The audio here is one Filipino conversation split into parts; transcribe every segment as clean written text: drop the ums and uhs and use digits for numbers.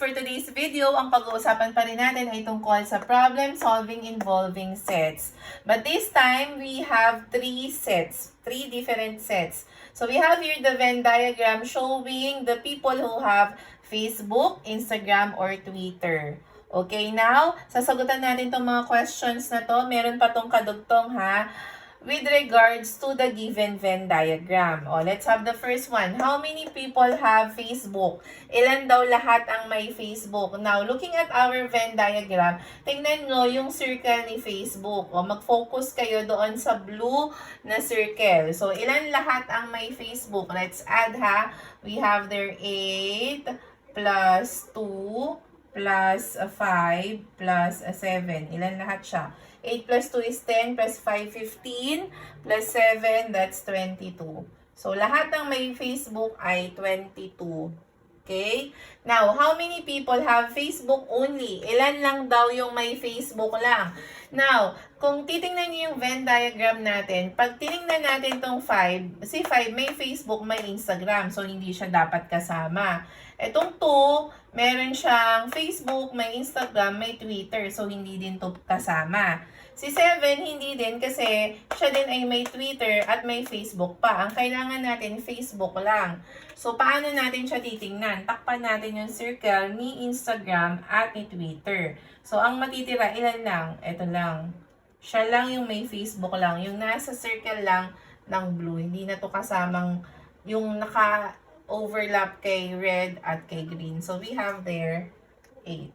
for today's video, ang pag-uusapan pa rin natin ay tungkol sa problem solving involving sets. But this time, we have three different sets. So we have here the Venn diagram showing the people who have Facebook, Instagram, or Twitter. Okay, now, sasagutan natin itong mga questions na to. Meron pa tong kadugtong ha, with regards to the given Venn diagram. Let's have the first one. How many people have Facebook? Ilan daw lahat ang may Facebook? Now, looking at our Venn diagram, tingnan nyo yung circle ni Facebook. Mag-focus kayo doon sa blue na circle. So, ilan lahat ang may Facebook? Let's add ha. We have there 8 plus 2 plus 5 plus 7. Ilan lahat siya? 8 plus 2 is 10, plus 5, 15, plus 7, that's 22. So, lahat ng may Facebook ay 22. Okay? Now, how many people have Facebook only? Ilan lang daw yung may Facebook lang? Now, kung titingnan niyo yung Venn diagram natin, pag tiningnan natin tong 5, si 5 may Facebook, may Instagram, so hindi siya dapat kasama. Etong 2, meron siyang Facebook, may Instagram, may Twitter, so hindi din to kasama. Si 7, hindi din kasi siya din ay may Twitter at may Facebook pa. Ang kailangan natin, Facebook lang. So, paano natin siya titingnan? Takpan natin yung circle ni Instagram at ni Twitter. So, ang matitira, ilan lang? Ito lang. Siya lang yung may Facebook lang. Yung nasa circle lang ng blue. Hindi na to kasamang yung naka-overlap kay red at kay green. So, we have there 8.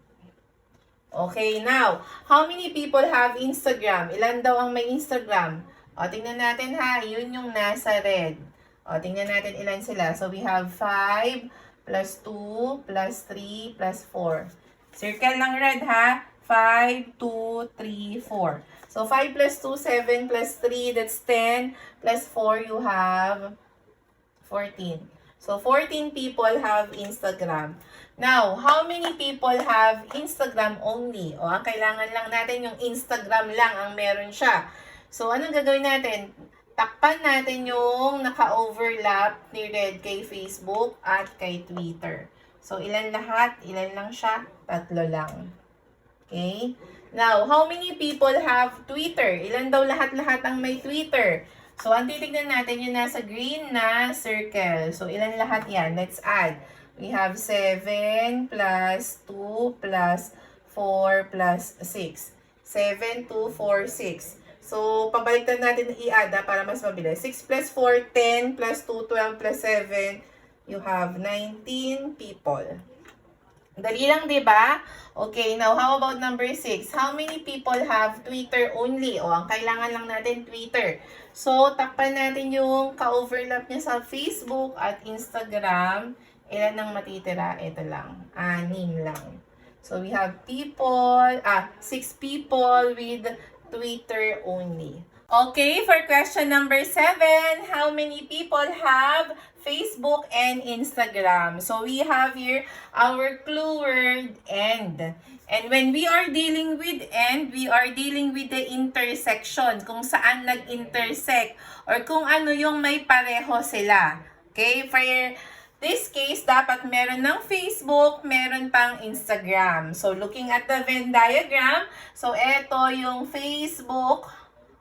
Okay, now, how many people have Instagram? Ilan daw ang may Instagram? Tingnan natin ha, yun yung nasa red. Tingnan natin ilan sila. So, we have 5 plus 2 plus 3 plus 4. Circle ng red ha. 5, 2, 3, 4. So, 5 plus 2, 7 plus 3, that's 10. Plus 4, you have 14. So, 14 people have Instagram. Now, how many people have Instagram only? Ang kailangan lang natin yung Instagram lang ang meron siya. So, anong gagawin natin? Takpan natin yung naka-overlap ni red kay Facebook at kay Twitter. So, ilan lahat? Ilan lang siya? 3 lang. Okay? Now, how many people have Twitter? Ilan daw lahat-lahat ang may Twitter? So, ang titignan natin yung nasa green na circle. So, ilan lahat yan? Let's add. We have 7 plus 2 plus 4 plus 6. 7, 2, 4, 6. So, pabaliktad natin i-add para mas mabilis. 6 plus 4, 10 plus 2, 12 plus 7. You have 19 people. Dali lang, di ba? Okay, now how about number 6? How many people have Twitter only? Ang kailangan lang natin Twitter. So, takpan natin yung ka-overlap niya sa Facebook at Instagram. Ilan ang matitira? Ito lang. 6 lang. So, we have 6 people with Twitter only. Okay, for question number 7, how many people have Facebook and Instagram? So, we have here our clue word "and". And when we are dealing with "and", we are dealing with the intersection, kung saan nag-intersect, or kung ano yung may pareho sila. Okay, for this case, dapat meron ng Facebook, meron pang Instagram. So, looking at the Venn diagram, so, eto yung Facebook,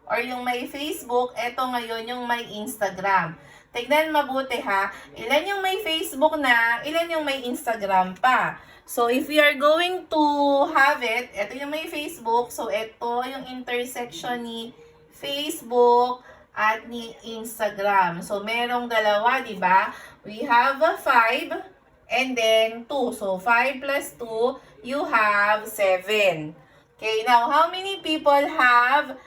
or yung may Facebook, eto ngayon yung may Instagram. Tignan mabuti ha, ilan yung may Facebook na, ilan yung may Instagram pa. So, if we are going to have it, eto yung may Facebook, so, eto yung intersection ni Facebook at ni Instagram. So, merong dalawa, di ba? We have 5 and then 2. So, 5 plus 2, you have 7. Okay, now, how many people have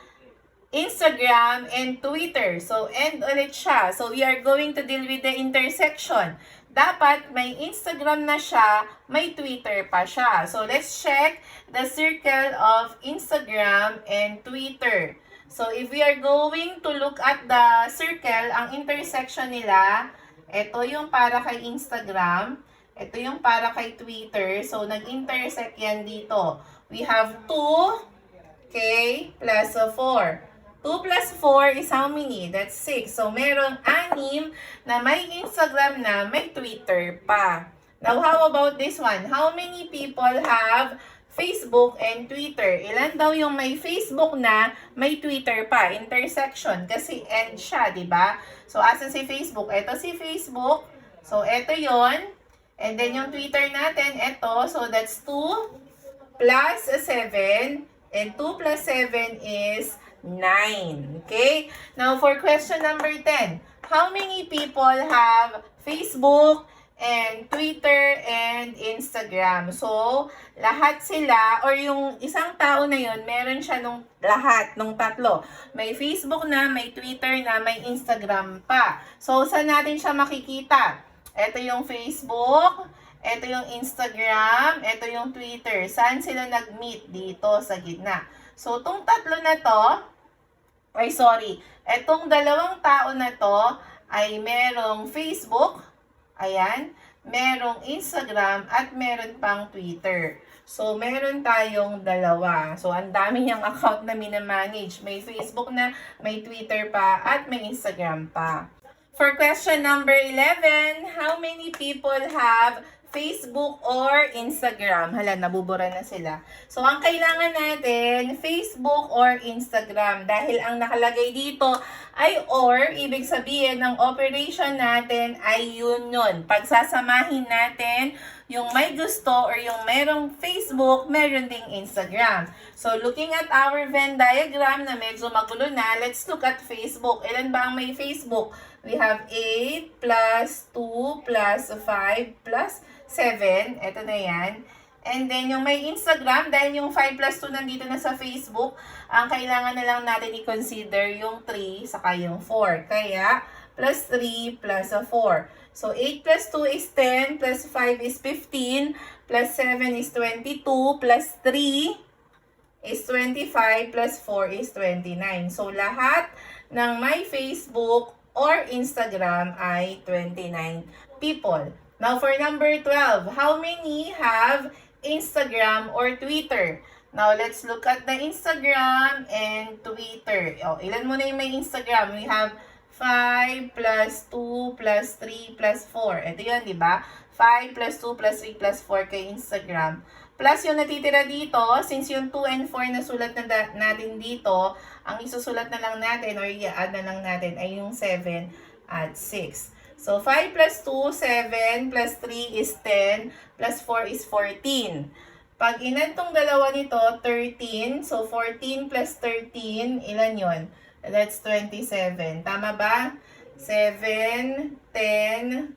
Instagram and Twitter? So, and ulit siya. So, we are going to deal with the intersection. Dapat may Instagram na siya, may Twitter pa siya. So, let's check the circle of Instagram and Twitter. So, if we are going to look at the circle, ang intersection nila, ito yung para kay Instagram, ito yung para kay Twitter. So, nag-intersect yan dito. We have 2, okay, plus 4. 2 plus 4 is how many? That's 6. So, merong 6 na may Instagram na may Twitter pa. Now, how about this one? How many people have Facebook and Twitter? Ilan daw yung may Facebook na may Twitter pa? Intersection. Kasi and siya, di ba? So, asan si Facebook? Ito si Facebook. So, ito yon. And then, yung Twitter natin, ito. So, that's 2 plus 7. And 2 plus 7 is 9. Okay? Now, for question number 10. How many people have Facebook and Twitter and Instagram? So, lahat sila, or yung isang tao na yun, meron siya nung lahat, nung tatlo. May Facebook na, may Twitter na, may Instagram pa. So, saan natin siya makikita? Ito yung Facebook, ito yung Instagram, ito yung Twitter. Saan sila nag-meet? Dito, sa gitna. So, itong tatlo na to, etong dalawang tao na to ay merong Facebook, ayan, merong Instagram, at meron pang Twitter. So, meron tayong dalawa. So, ang dami niyang account na minamanage. May Facebook na, may Twitter pa, at may Instagram pa. For question number 11, how many people have Facebook or Instagram? Hala, nabubura na sila. So, ang kailangan natin, Facebook or Instagram. Dahil ang nakalagay dito ay or, ibig sabihin, ang operation natin ay yun. Pagsasamahin natin yung may gusto or yung merong Facebook, meron ding Instagram. So, looking at our Venn diagram na medyo magulo na, let's look at Facebook. Ilan ba ang may Facebook? We have 8 plus 2 plus 5 plus 7. Ito na yan. And then, yung may Instagram, dahil yung 5 plus 2 nandito na sa Facebook, ang kailangan na lang natin i-consider yung 3 saka yung 4. Kaya, plus 3 plus 4. So, 8 plus 2 is 10, plus 5 is 15, plus 7 is 22, plus 3 is 25, plus 4 is 29. So, lahat ng may Facebook or Instagram ay 29 people. Now, for number 12, how many have Instagram or Twitter? Now, let's look at the Instagram and Twitter. Oh, ilan muna yung may Instagram? We have 5 plus 2 plus 3 plus 4. Ito yun, di ba? 5 plus 2 plus 3 plus 4 kay Instagram. Plus yung natitira dito, since yung 2 and 4 na sulat na natin dito, ang isusulat na lang natin or i-add na lang natin ay yung 7 at 6. So, 5 plus 2, 7, plus 3 is 10, plus 4 is 14. Pag inad tong dalawa nito, 13. So, 14 plus 13, ilan yon? That's 27. Tama ba? 7, 10,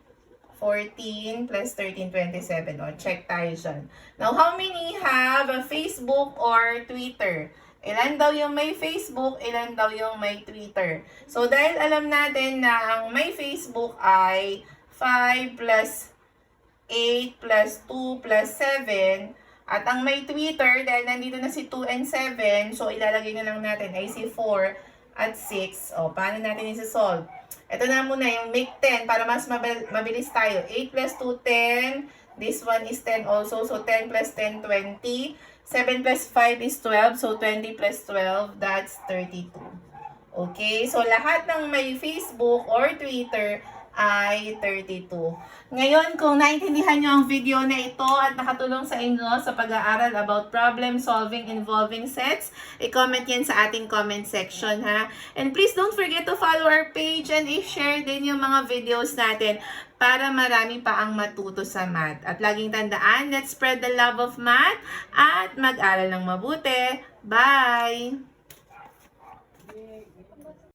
14 plus 13, 27. O, check tayo dyan. Now, how many have a Facebook or Twitter? Ilan daw yung may Facebook, ilan daw yung may Twitter. So, dahil alam natin na ang may Facebook ay 5 plus 8 plus 2 plus 7. At ang may Twitter, dahil nandito na si 2 and 7, so ilalagay na lang natin ay si 4 at 6. O, paano natin isi-solve? Ito na muna yung make 10 para mas mabilis tayo. 8 plus 2, 10. This one is 10 also. So, 10 plus 10, 20. 7 plus 5 is 12. So, 20 plus 12, that's 32. Okay? So, lahat ng may Facebook or Twitter ay 32. Ngayon, kung naintindihan nyo ang video na ito at nakatulong sa inyo sa pag-aaral about problem solving involving sets, i-comment yan sa ating comment section, ha? And please don't forget to follow our page and i-share din yung mga videos natin para marami pa ang matuto sa math. At laging tandaan, let's spread the love of math at mag-aral ng mabuti. Bye!